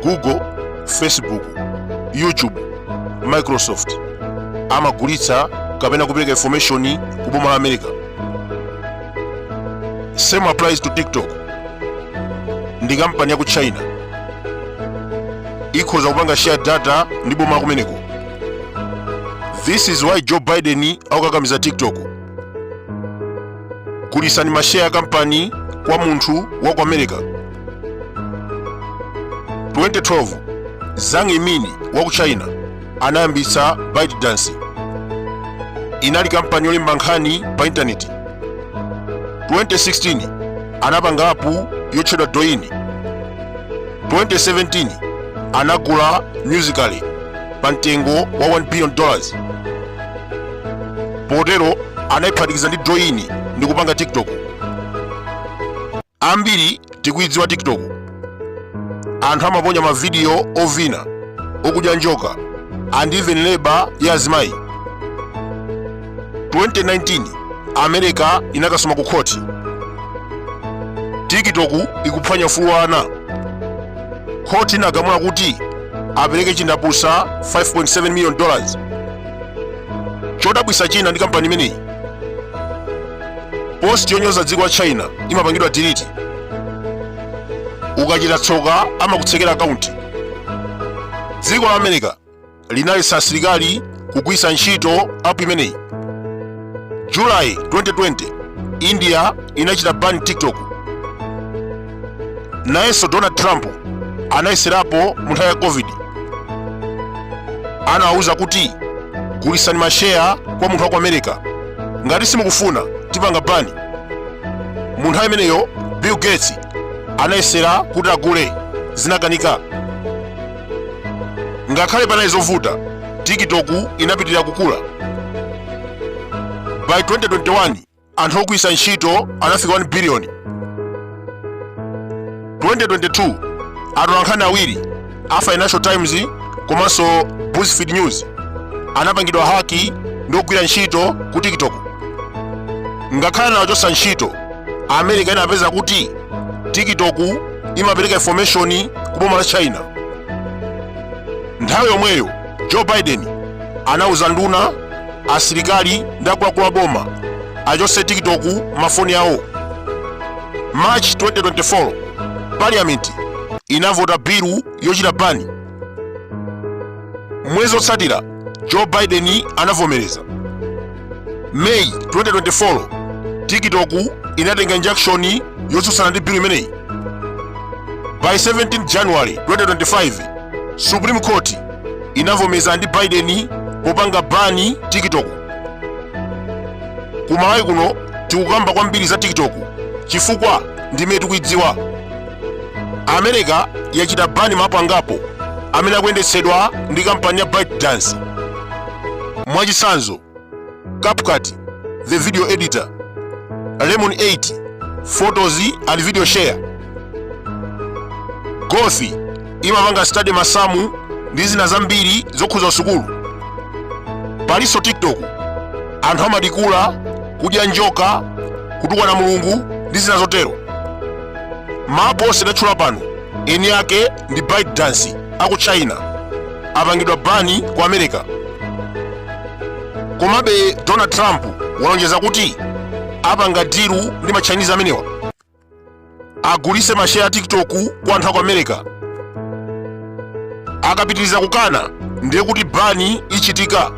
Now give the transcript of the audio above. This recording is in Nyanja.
Google, Facebook, YouTube, Microsoft amagulitsa kapena kupereka information ku boma la America. Same applies to TikTok. Ndi kampani ya ku China ikhoza kupanga share data ndi boma kumeneko. This is why Joe Biden akukakamiza TikTok. Gulisani mashare ya kampani kwa munthu wa ku America. 2012 Zhang Yimini wa ku China anayambitsa ByteDance. Inali kampani yolemba nkhani pa intaneti. 2016 anapanga app yotchedwa Douyin. 2017 anagula Musical.ly pa mtengo wa $1 billion. Potero anayiphatikiza ndi Douyin ndi kupanga TikTok. Ambiri tikuidziwa TikTok. Anthu amaponya mavidiyo ovina, okudya njoka, and even labor ya azimayi. 2019 America inakasoma ku khoti. TikTok ikuphwanya ufulu wa ana. Khoti inagamula kuti apereke chindapusa $5.7 million. Chodabwisa china ndi kampani imeneyi, post yonyoza dziko la China imapangidwa delete. Ukachita tsoka amakutsekera akaunti. Dziko la America linalesa asilikali kugwisa ntchito app imeneyi. July 2020 India inachita ban TikTok. Nayenso Donald Trump anayeserapo mu nthawi ya COVID. Anawuza kuti gulisani mashare kwa munthu wa ku America. Ngati simukufuna tipanga bani. Mu nthawi imeneyo Bill Gates anayesera kuti agule, zinakanika. Ngakhale panali zovuta, TikTok inapitirira kukula. By 2021 anthu ogwisa ntchito anafika 1 billion. 2022 atolankhani awiri a Financial Times komanso BuzzFeed News anapangidwa haki ndi kugwira ntchito ku TikTok. Ngakhale nawachosa ntchito, America inapeza kuti TikTok imapereka information ku boma la China. Nthawi yomweyo Joe Biden anawuza nduna, asilikali ndi akuluakulu a boma achose TikTok mafoni yawo. March 2024 Parliament inavota bilu yochita bani. Mwezi otsatira Joe Biden anavomereza. May 2024 TikTok inatenga injunction yotsutsana ndi bilu imeneyi. By 17 January 2025 Supreme Court inavomeza ndi Biden popanga bani TikTok. Kumawayi kuno tikukamba kwambiri za TikTok chifukwa ndime tikuidziwa. America yachita bani mapu angapo amene akuyendetsedwa ndi kampani ya ByteDance. Mwachisanzo, CapCut, the video editor, Lemon 8, photos and video share. Gothi imapanga study masamu ndi zina zambiri zokhuza usukulu. Palinso TikTok, anthu amadikula, kudya njoka, kutukwana Mulungu ndi zina zotero. Mapu onse ndatchula pano eni yake ndi ByteDance aku China, apangidwa bani ku America. Komabe Donald Trump walonjeza kuti apanga dilu ndi ma Chinese amenewa agulise mashare ya TikTok kwa anthu aku America. Akapitiriza kukana ndiye kuti bani ichitika.